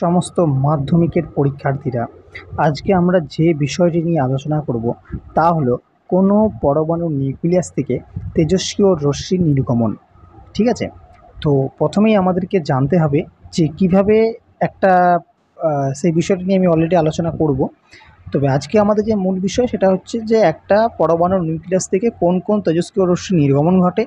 সমস্ত মাধ্যমিকের পরীক্ষার্থীরা, আজকে আমরা যে বিষয়টি নিয়ে আলোচনা করব তা হলো কোনো পরমাণু নিউক্লিয়াস থেকে তেজস্ক্রিয় রশ্মি নির্গমন। ঠিক আছে, তো প্রথমেই আমাদেরকে জানতে হবে যে কিভাবে একটা সেই বিষয়টি নিয়ে আমি অলরেডি আলোচনা করব। তবে আজকে আমাদের যে মূল বিষয় সেটা হচ্ছে যে একটা পরমাণু নিউক্লিয়াস থেকে কোন কোন তেজস্ক্রিয় রশ্মি নির্গমন ঘটে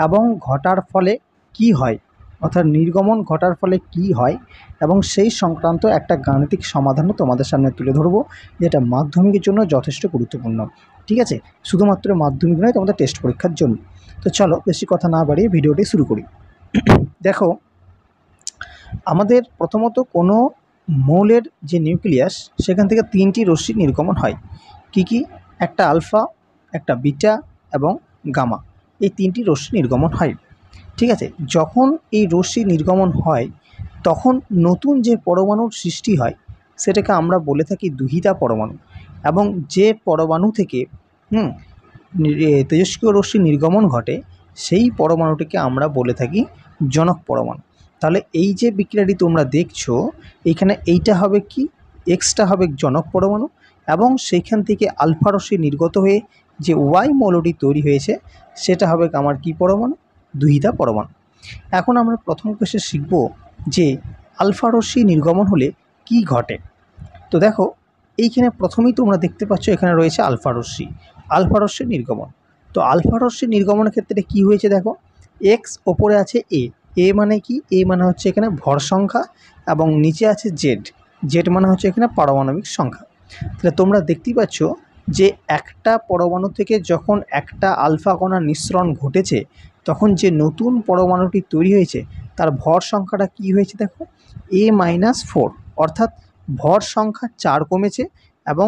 এবং ঘটার ফলে কি হয়, অর্থাৎ নির্গমন ঘটার ফলে কি হয় এবং সেই সংক্রান্ত একটা গাণিতিক সমাধানও তোমাদের সামনে তুলে ধরবো, যেটা মাধ্যমিকের জন্য যথেষ্ট গুরুত্বপূর্ণ। ঠিক আছে, শুধুমাত্র মাধ্যমিক নয়, তোমাদের টেস্ট পরীক্ষার জন্য। তো চলো বেশি কথা না বাড়িয়ে ভিডিওটি শুরু করি। দেখো, আমাদের প্রথমত কোনো মৌলের যে নিউক্লিয়াস সেখান থেকে তিনটি রশ্মি নির্গমন হয়। কি কি? একটা আলফা, একটা বিটা এবং গামা, এই তিনটি রশ্মি নির্গমন হয়। ঠিক আছে, যখন এই রশ্মি নির্গমন হয় তখন নতুন যে পরমাণুর সৃষ্টি হয় সেটাকে আমরা বলে থাকি দুহিতা পরমাণু, এবং যে পরমাণু থেকে তেজস্ক্রিয় রশ্মি নির্গমন ঘটে সেই পরমাণুটিকে আমরা বলে থাকি জনক পরমাণু। তাহলে এই যে বিক্রিয়াটি তোমরা দেখছো এইখানে, এইটা হবে কি, এক্সটা হবে জনক পরমাণু, এবং সেইখান থেকে আলফা রশ্মি নির্গত হয়ে যে ওয়াই মৌলটি তৈরি হয়েছে সেটা হবে আমার কি পরমাণু? দুহিতা পরমাণু। এখন আমরা প্রথম কোষে শিখব যে আলফা রশ্মি নির্গমন হলে কি ঘটে। তো দেখো, এইখানে প্রথমেই তোমরা দেখতে পাচ্ছ এখানে রয়েছে আলফা রশ্মি, আলফা রশ্মি নির্গমন। তো আলফা রশ্মি নির্গমনের ক্ষেত্রে কি হয়েছে দেখো, এক্স ওপরে আছে এ, এ মানে কি? এ মানে হচ্ছে এখানে ভর সংখ্যা, এবং নিচে আছে জেড, জেড মানে হচ্ছে এখানে পারমাণবিক সংখ্যা। তাহলে তোমরা দেখতেই পাচ্ছ যে একটা পরমাণু থেকে যখন একটা আলফা কণার নিঃসরণ ঘটেছে তখন যে নতুন পরমাণুটি তৈরি হয়েছে তার ভর সংখ্যাটা কি হয়েছে দেখো, a-4, অর্থাৎ ভর সংখ্যা 4 কমেছে এবং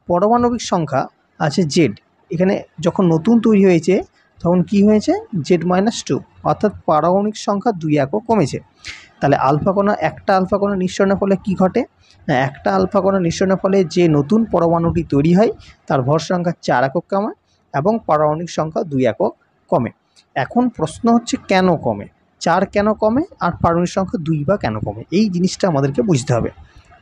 পারমাণবিক সংখ্যা আছে জেড। এখানে যখন নতুন তৈরি হয়েছে তখন কি হয়েছে, z-2, অর্থাৎ পারমাণবিক সংখ্যা 2 একক কমেছে। তাহলে আলফা কণা, একটা আলফা কণা নিঃসরণের ফলে কি ঘটে না, একটা আলফা কণা নিঃসরণের ফলে যে নতুন পরমাণুটি তৈরি হয় তার ভর সংখ্যা 4 একক কমে এবং পারমাণবিক সংখ্যা 2 একক কমে। এখন প্রশ্ন হচ্ছে কেন কমে, 4 কেন কমে আর পারমাণবিক সংখ্যা 2 বা কেন কমে, এই জিনিসটা আমাদেরকে বুঝতে হবে।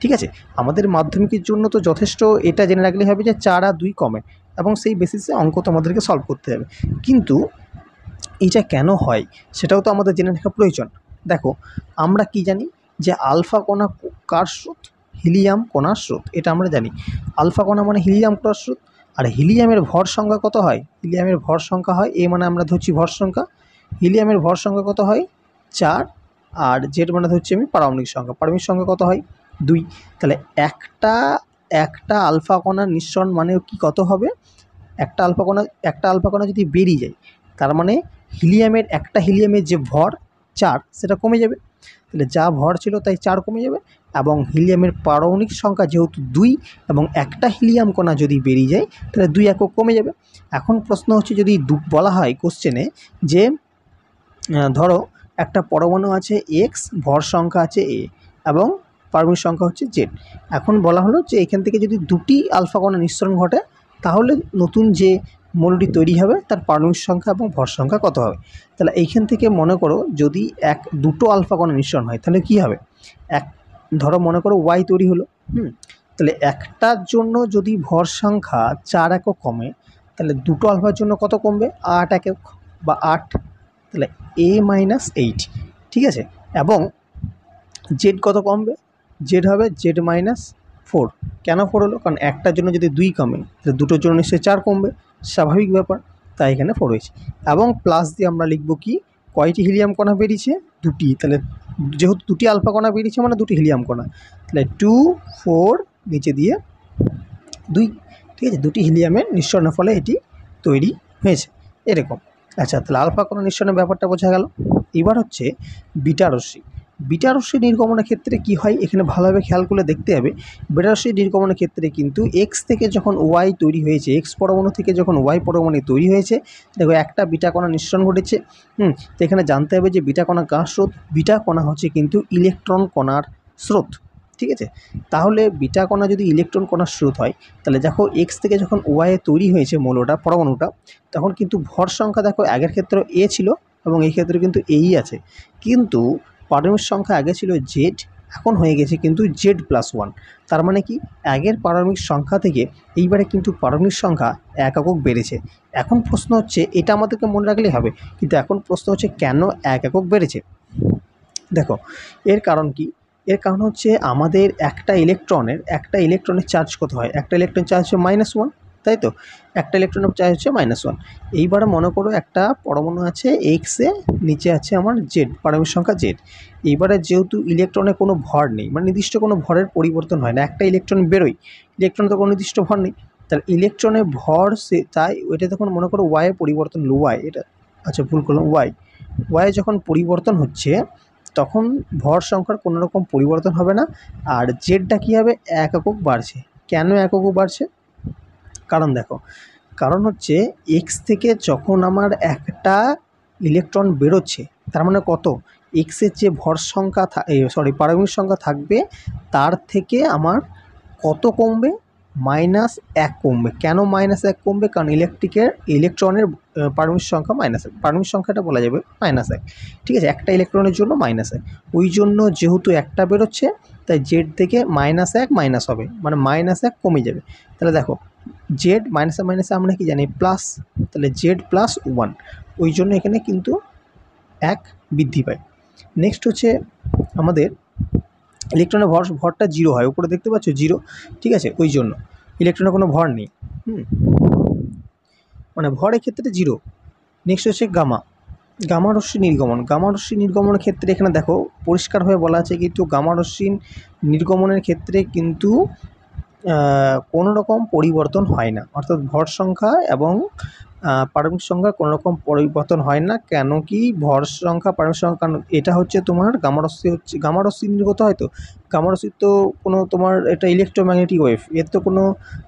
ঠিক আছে, আমাদের মাধ্যমিকের জন্য তো যথেষ্ট এটা জেনে রাখলেই হবে যে 4 আর 2 কমে, এবং সেই বেসিসে অঙ্ক তো আমাদেরকে সলভ করতে হবে। কিন্তু এইটা কেন হয় সেটাও তো আমাদের জেনে রাখা প্রয়োজন। দেখো, আমরা কি জানি যে আলফা কণা কার স্রোত? হিলিয়াম কণার স্রোত, এটা আমরা জানি। আলফা কণা মানে হিলিয়াম কণার স্রোত। আর হিলিয়ামের ভর সংখ্যা কত হয়? হিলিয়ামের ভর সংখ্যা হয়, এ মানে আমরা ধরছি ভর সংখ্যা, হিলিয়ামের ভর সংখ্যা কত হয়? 4, আর জেড মানে ধরছি আমি পারমাণবিক সংখ্যা, পারমাণবিক সংখ্যা কত হয়? 2। তাহলে একটা আলফা কণার নিঃসরণ মানে কি কত হবে? একটা আলফা কণা যদি বেরিয়ে যায় তার মানে একটা হিলিয়ামের যে ভর 4 সেটা কমে যাবে। তাহলে যা ভর ছিল তাই 4 কমে যাবে, এবং হিলিয়ামের পারমাণবিক সংখ্যা যেহেতু 2 এবং একটা হিলিয়াম কণা যদি বেরিয়ে যায় তাহলে 2 একক কমে যাবে। এখন প্রশ্ন হচ্ছে, যদি বলা হয় কোশ্চেনে যে ধরো একটা পরমাণু আছে এক্স, ভর সংখ্যা আছে এ এবং পারমাণবিক সংখ্যা হচ্ছে জেড। এখন বলা হলো যে এখান থেকে যদি দুটি আলফা কণা নিঃসরণ ঘটে তাহলে নতুন যে মৌলটি তৈরি হবে তার পারমাণবিক সংখ্যা এবং ভর সংখ্যা কত হবে। তাহলে এইখান থেকে মনে করো যদি দুটো আলফা কণা নিঃসরণ হয় তাহলে কি হবে, ধরো মনে করো ওয়াই তৈরি হলো। তাহলে একটার জন্য যদি ভর সংখ্যা 4 একক কমে তাহলে দুটো আলফার জন্য কত কমবে? 8 একক বা 8। তাহলে a-8, ঠিক আছে। এবং জেড কত কমবে? জেড হবে z-4। কেন 4 হলো? কারণ একটার জন্য যদি 2 কমে তাহলে দুটোর জন্য নিশ্চয়ই 4 কমবে, স্বাভাবিক ব্যাপার, তাই এখানে 4 হয়েছে। এবং প্লাস দিয়ে আমরা লিখব কি, কয়টি হিলিয়াম কণা বেরিয়েছে? 2টি। তাহলে যেহেতু 2টি আলফা কণা বেরিয়েছে মানে 2টি হিলিয়াম কণা, তাহলে 2, 4 নিচে দিয়ে 2, ঠিক আছে। 2টি হিলিয়ামের নিঃসরণের ফলে এটি তৈরি হয়েছে, এরকম। আচ্ছা, তাহলে আলফা কণা নিঃসরণের ব্যাপারটা বোঝা গেল। এবার হচ্ছে বিটা রশ্মি। বিটা রশ্মি নির্গমনের ক্ষেত্রে কি হয় এখানে ভালোভাবে খেয়াল করে দেখতে হবে। বিটা রশ্মি নির্গমনের ক্ষেত্রে কিন্তু এক্স থেকে যখন ওয়াই তৈরি হয়েছে, এক্স পরমাণু থেকে যখন ওয়াই পরমাণু তৈরি হয়েছে, দেখো একটা বিটা কণা নিঃসরণ ঘটেছে। তো এখানে জানতে হবে যে বিটা কণা কার স্রোত? বিটা কণা হচ্ছে কিন্তু ইলেকট্রন কণার স্রোত, ঠিক আছে। তাহলে বিটা কণা যদি ইলেকট্রন কণার স্রোত হয় তাহলে দেখো এক্স থেকে যখন ওয়াই তৈরি হয়েছে মৌলটা, পরমাণুটা, তখন কিন্তু ভর সংখ্যা দেখো আগের ক্ষেত্রে এ ছিল এবং এই ক্ষেত্রে কিন্তু এই আছে, কিন্তু পারমাণবিক সংখ্যা আগে ছিল জেড এখন হয়ে গেছে কিন্তু Z+1। তার মানে কি আগের পারমাণবিক সংখ্যা থেকে এইবারে কিন্তু পারমাণবিক সংখ্যা 1 একক বেড়েছে। এখন প্রশ্ন হচ্ছে, এটা আমাদেরকে মনে রাখলেই হবে, কিন্তু এখন প্রশ্ন হচ্ছে কেন 1 একক বেড়েছে। দেখো এর কারণ কি, এর কারণ হচ্ছে আমাদের একটা ইলেকট্রনের চার্জ কত হয়, একটা ইলেকট্রন চার্জ হচ্ছে -1, তাই তো, একটা ইলেকট্রনের চার্জ হচ্ছে -1। এইবারে মনে করো একটা পরমাণু আছে এক্সে, নিচে আছে আমার জেড, পারমাণবিক সংখ্যা জেড। এইবারে যেহেতু ইলেকট্রনে কোনো ভর নেই, মানে নির্দিষ্ট কোনো ভরের পরিবর্তন হয় না, একটা ইলেকট্রন বেরোয়, ইলেকট্রনে তো কোনো নির্দিষ্ট ভর নেই, তার ইলেকট্রনের ভর সে তাই ওইটা তখন মনে করো ওয়াই পরিবর্তন হলো, ওয়াই এটা, আচ্ছা ভুল করলাম, ওয়াই যখন পরিবর্তন হচ্ছে তখন ভর সংখ্যার কোনো রকম পরিবর্তন হবে না, আর জেডটা কী হবে, 1 একক বাড়ছে। কেন 1 একক বাড়ছে, কারণ দেখো, কারণ হচ্ছে এক্স থেকে যখন আমার একটা ইলেকট্রন বেরোচ্ছে, তার মানে কত, এক্সের যে ভর সংখ্যা পারমাণবিক সংখ্যা থাকবে তার থেকে আমার কত কমবে, -1 কমবে। কেন -1 কমবে, কারণ ইলেকট্রনের পারমাণবিক সংখ্যা -1, পারমাণবিক সংখ্যাটা বলা যাবে -1, ঠিক আছে, একটা ইলেকট্রনের জন্য -1। ওই জন্য যেহেতু একটা বেরোচ্ছে তাই জেড থেকে -1 মাইনাস হবে, মানে -1 কমে যাবে। তাহলে দেখো জেড মাইনাসে মাইনাসে আমরা কি জানি প্লাস, তাহলে Z+1, ওই জন্য এখানে কিন্তু 1 বৃদ্ধি পায়। নেক্সট হচ্ছে আমাদের ইলেকট্রনের ভরটা 0 হয়, উপরে দেখতে পাচ্ছ 0, ঠিক আছে, ওই জন্য ইলেকট্রনের কোনো ভর নেই, মানে ভরের ক্ষেত্রে 0। নেক্সট হচ্ছে গামা রশ্মি নির্গমনের ক্ষেত্রে এখানে দেখো পরিষ্কারভাবে বলা আছে, কিন্তু গামা রশ্মি নির্গমনের ক্ষেত্রে কিন্তু কোনো রকম পরিবর্তন হয় না, অর্থাৎ ভর সংখ্যা এবং পারমাণবিক সংখ্যা কোনো রকম পরিবর্তন হয় না। কেন কি, ভর সংখ্যা পারমাণবিক সংখ্যা, কারণ এটা হচ্ছে তোমার গামা রশ্মি নির্গত হয়, তো গামা রশ্মি তো কোনো তোমার এটা ইলেকট্রোম্যাগনেটিক ওয়েভ, এর তো কোনো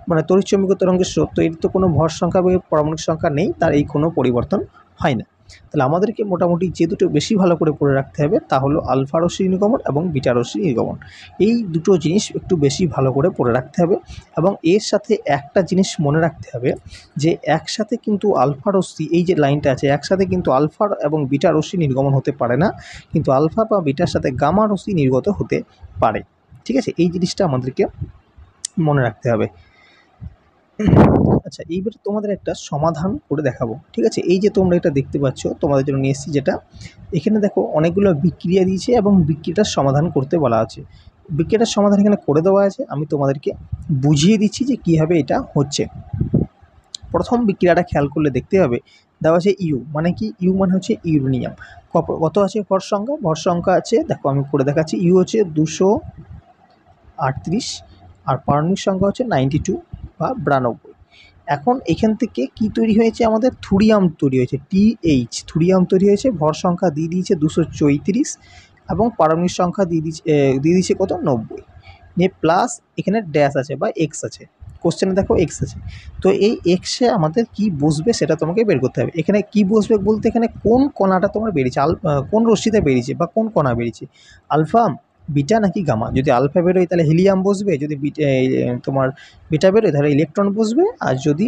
মানে তড়িৎচুম্বকীয় তরঙ্গের স্রোত, তো এর তো কোনো ভর সংখ্যা বা পারমাণবিক সংখ্যা নেই, তার এই কোনো পরিবর্তন হয় না। তাহলে আমাদেরকে মোটামুটি যে দুটো বেশি ভালো করে পড়ে রাখতে হবে তা হলো আলফা রশ্মি নির্গমন এবং বিটা রশ্মি নির্গমন। এই দুটো জিনিস একটু বেশি ভালো করে পড়ে রাখতে হবে, এবং এর সাথে একটা জিনিস মনে রাখতে হবে যে একসাথে কিন্তু আলফা রশ্মি, এই যে লাইনটা আছে, একসাথে কিন্তু আলফা এবং বিটা রশ্মি নির্গমন হতে পারে না, কিন্তু আলফা বা বিটার সাথে গামা রশ্মি নির্গত হতে পারে, ঠিক আছে, এই জিনিসটা আমাদেরকে মনে রাখতে হবে। আচ্ছা এইবার তোমাদের একটা সমাধান করে দেখাবো, ঠিক আছে, এই যে তোমরা এটা দেখতে পাচ্ছ তোমাদের জন্য নিয়ে এসেছি, যেটা এখানে দেখো অনেকগুলো বিক্রিয়া দিয়েছে এবং বিক্রিয়াটার সমাধান করতে বলা আছে। বিক্রিয়াটার সমাধান এখানে করে দেওয়া আছে, আমি তোমাদেরকে বুঝিয়ে দিচ্ছি যে কীভাবে এটা হচ্ছে। প্রথম বিক্রিয়াটা খেয়াল করলে দেখতে হবে দেওয়া আছে ইউ, মানে কি, ইউ মানে হচ্ছে ইউরেনিয়াম। কত আছে ভর সংখ্যা আছে, দেখো আমি করে দেখাচ্ছি, ইউ হচ্ছে 238 আর পারমাণবিক সংখ্যা হচ্ছে 92 বা 92। এখন এখান থেকে কি তৈরি হয়েছে, আমাদের থুরিয়াম তৈরি হয়েছে, TH থুরিয়াম তৈরি হয়েছে, ভর সংখ্যা দিয়ে দিয়েছে 234 এবং পারমাণবিক সংখ্যা দিয়ে দিয়েছে কত, 90, নিয়ে প্লাস এখানে ড্যাশ আছে বা এক্স আছে, কোশ্চেনে দেখো এক্স আছে, তো এই এক্সে আমাদের কি বসবে সেটা তোমাকে বের করতে হবে। এখানে কি বসবে বলতে, এখানে কোন কণাটা তোমার বেরিয়েছে, কোন রশ্মিতে বেরিয়েছে বা কোন কণা বেরিয়েছে, আলফা, বিটা নাকি গামা। যদি আলফা বেরোয় তাহলে হিলিয়াম বসবে, যদি তোমার বিটা বেরোয় তাহলে ইলেকট্রন বসবে, আর যদি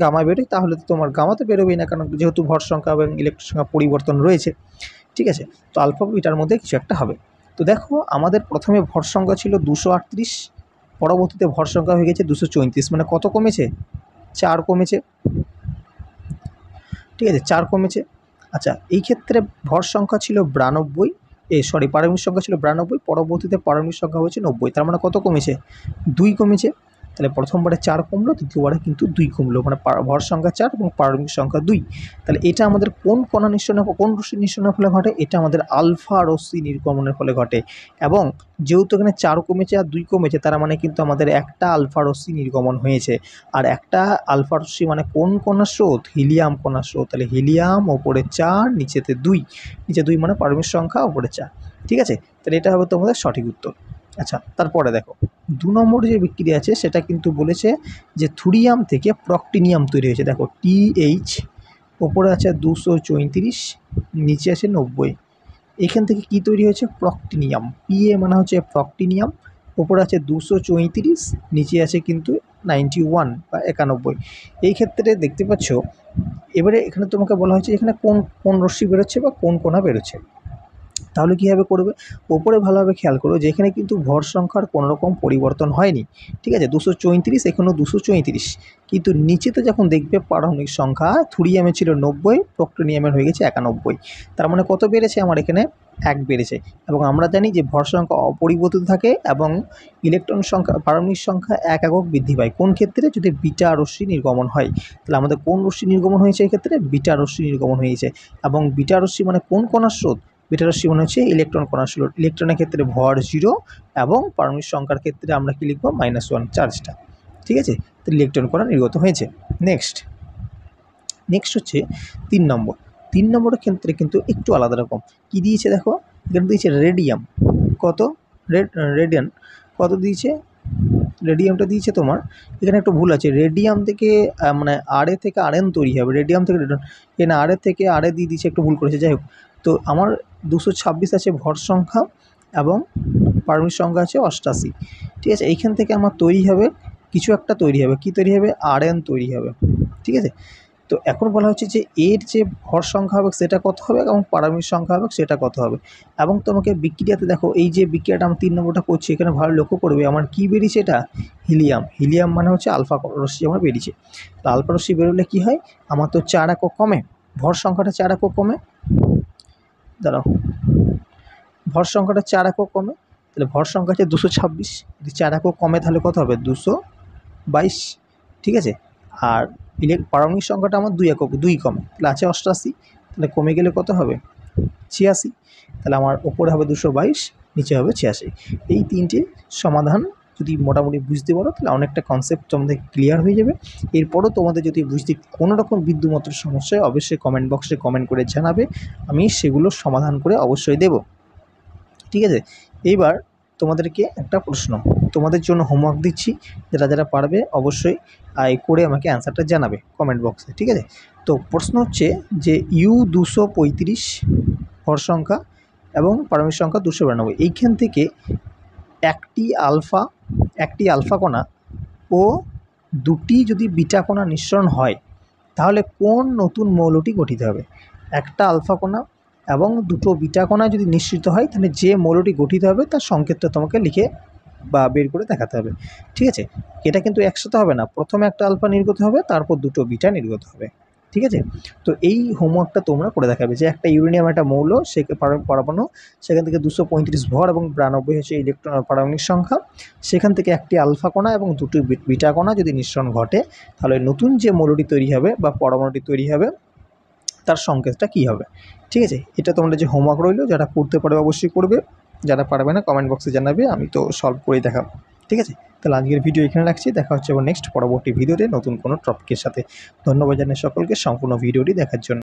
গামা বেরোয় তাহলে তো তোমার গামা তো বেরোবেই না, কারণ যেহেতু ভর সংখ্যা এবং ইলেকট্রন সংখ্যা পরিবর্তন রয়েছে, ঠিক আছে, তো আলফা বিটার মধ্যে কিছু একটা হবে। তো দেখো আমাদের প্রথমে ভর সংখ্যা ছিল 238, পরবর্তীতে ভর সংখ্যা হয়ে গেছে 234, মানে কত কমেছে, 4 কমেছে, ঠিক আছে, 4 কমেছে। আচ্ছা এই ক্ষেত্রে ভর সংখ্যা ছিল 92, পারমাণবিক সংখ্যা ছিল 92, পরবর্তীতে পারমাণবিক সংখ্যা হয়েছে 90, তার মানে কত কমেছে, 2 কমেছে। তাহলে প্রথমবারে 4 কমলো, দ্বিতীয়বারে কিন্তু 2 কমলো, মানে ভর সংখ্যা 4 এবং পারমাণবিক সংখ্যা 2। তাহলে এটা আমাদের কোন কণা নিঃসরণের, কোন রশ্মি নিঃসরণের ফলে ঘটে, এটা আমাদের আলফা রশ্মি নির্গমনের ফলে ঘটে। এবং যেহেতু এখানে 4 কমেছে আর 2 কমেছে, তার মানে কিন্তু আমাদের একটা আলফা রশ্মি নির্গমন হয়েছে, আর একটা আলফা রশ্মি মানে কোন কণার স্রোত, হিলিয়াম কণার স্রোত। তাহলে হিলিয়াম ওপরে 4, নিচেতে 2, নিচে 2 মানে পারমাণবিক সংখ্যা, ওপরে 4, ঠিক আছে, তাহলে এটা হবে তোমাদের সঠিক উত্তর। আচ্ছা তারপরে দেখো 2 নম্বর যে বিক্রিয়া আছে সেটা কিন্তু বলেছে যে থুরিয়াম থেকে প্রক্টিনিয়াম তৈরি হয়েছে। দেখো TH ওপরে আছে 234, নিচে আছে 90, এখান থেকে কি তৈরি হয়েছে, প্রক্টিনিয়াম, PA মানে হচ্ছে প্রক্টিনিয়াম, ওপরে আছে 234, নিচে আছে কিন্তু 91 বা 91। এই ক্ষেত্রে দেখতে পাচ্ছ, এবারে এখানে তোমাকে বলা হয়েছে এখানে কোন রশ্মি বেরোচ্ছে বা কোন কণা বেরোচ্ছে। তাহলে কীভাবে করবে, ওপরে ভালোভাবে খেয়াল করো যে এখানে কিন্তু ভর সংখ্যার কোনো রকম পরিবর্তন হয়নি, ঠিক আছে, 234 এখানেও 234, কিন্তু নিচেতে যখন দেখবে পারমাণবিক সংখ্যা থুরিয়ামে ছিল 90, প্রক্টোনিয়ামের হয়ে গেছে 91, তার মানে কত বেড়েছে আমার এখানে 1 বেড়েছে। এবং আমরা জানি যে ভর সংখ্যা অপরিবর্তিত থাকে এবং ইলেকট্রন সংখ্যা পারমাণবিক সংখ্যা 1 একক বৃদ্ধি পায় কোন ক্ষেত্রে, যদি বিটা রশ্মি নির্গমন হয়। তাহলে আমাদের কোন রশ্মি নির্গমন হয়েছে এক্ষেত্রে, বিটা রশ্মি নির্গমন হয়েছে। এবং বিটা রশ্মি মানে কোন কণার স্রোত, বিটা রশ্মি মানে হচ্ছে ইলেকট্রন কণার স্রোত। ইলেকট্রনের ক্ষেত্রে ভর 0 এবং পারমাণবিক সংখ্যার ক্ষেত্রে আমরা কি লিখব -1 চার্জটা, ঠিক আছে। তো ইলেকট্রন কণা নির্গত হয়েছে। নেক্সট হচ্ছে 3 নম্বর। 3 নম্বরের ক্ষেত্রে কিন্তু একটু আলাদা রকম। কি দিয়েছে দেখো, এখানে দিয়েছে রেডিয়াম, কত রেডিয়ান কত দিয়েছে, রেডিয়ামটা দিয়েছে তোমার, এখানে একটু ভুল আছে, রেডিয়াম থেকে মানে আরএ থেকে আরএন তৈরি হবে, রেডিয়াম থেকে রেডিয়াম, এখানে আরএ থেকে আরএ দিয়ে দিয়েছে, একটু ভুল করেছে, যাই হোক। তো আমার 226 আছে ভর সংখ্যা এবং পারমাণবিক সংখ্যা আছে 88, ঠিক আছে। এইখান থেকে আমার তৈরি হবে কিছু একটা তৈরি হবে, কি তৈরি হবে, আরএন তৈরি হবে, ঠিক আছে। তো এখন বলা হচ্ছে যে এর যে ভর সংখ্যা হবে সেটা কত হবে এবং পারমাণবিক সংখ্যা হবে সেটা কত হবে। এবং তোমাকে বিক্রিয়াতে দেখো, এই যে বিক্রিয়াটা আমি 3 নম্বরটা করছি, এখানে ভালো লক্ষ্য করবে আমার কি বেরিয়েছে, এটা হিলিয়াম মানে হচ্ছে আলফা রশ্মি আমার বেরিয়েছে। তো আলফা রশ্মি বেরোলে কী হয়, আমার তো 4 একক কমে, ভর সংখ্যাটা 4 একক কমে, দাঁড়াও, ভর সংখ্যাটা 4 একক কমে, তাহলে ভর সংখ্যা আছে 226, যদি 4 একক কমে তাহলে কত হবে 222, ঠিক আছে। আর পারমাণবিক সংখ্যাটা আমার 2 একক, 2 কমে, তাহলে আছে 88, তাহলে কমে গেলে কত হবে 86, তাহলে আমার ওপরে হবে 222, নিচে হবে 86। এই 3টে সমাধান যদি মোটামুটি বুঝতে পারো তাহলে অনেকটা কনসেপ্ট তোমাদের ক্লিয়ার হয়ে যাবে। এরপরও তোমাদের যদি বুঝতে কোনো রকম বিন্দুমাত্র সমস্যা হয় অবশ্যই কমেন্ট বক্সে কমেন্ট করে জানাবে, আমি সেগুলো সমাধান করে অবশ্যই দেব, ঠিক আছে। এইবার তোমাদেরকে একটা প্রশ্ন, তোমাদের জন্য হোমওয়ার্ক দিচ্ছি, যারা পারবে অবশ্যই করে আমাকে অ্যান্সারটা জানাবে কমেন্ট বক্সে, ঠিক আছে। তো প্রশ্ন হচ্ছে যে U235 ভর সংখ্যা এবং পারমাণবিক সংখ্যা 292, এইখান থেকে একটি আলফা কণা ও দুটি যদি বিটা কণা নিঃসরণ হয় তাহলে কোন নতুন মৌলটি গঠিত হবে। একটা আলফা কণা এবং দুটো বিটা কণা যদি নিঃসৃত হয় তাহলে যে মৌলটি গঠিত হবে তার সংকেতটা তোমাকে লিখে বা বের করে দেখাতে হবে, ঠিক আছে। এটা কিন্তু একসাথে হবে না, প্রথমে একটা আলফা নির্গত হবে, তারপর দুটো বিটা নির্গত হবে, ঠিক আছে। তো এই হোমওয়ার্কটা তোমরা করে দেখাবে যে একটা ইউরেনিয়াম একটা মৌল, সে পরমাণু, সেখান থেকে 235 ভর এবং 92 হচ্ছে ইলেকট্রন পারমাণবিক সংখ্যা, সেখান থেকে একটি আলফা কণা এবং দুটি বিটা কণা যদি নিঃসরণ ঘটে তাহলে নতুন যে মৌলটি তৈরি হবে বা পরমাণুটি তৈরি হবে তার সংকেতটা কী হবে, ঠিক আছে। এটা তোমাদের যে হোমওয়ার্ক রইলো, যারা করতে পারবে অবশ্যই করবে, যারা পারবে না কমেন্ট বক্সে জানাবে, আমি তো সলভ করেই দেখাবো, ঠিক আছে। তাহলে আজকের ভিডিও এখানে রাখছি, দেখা হচ্ছে আবার নেক্সট পরবর্তী ভিডিওতে নতুন কোনো টপিকের সাথে। ধন্যবাদ জানাই সকলকে সম্পূর্ণ ভিডিওটি দেখার জন্য।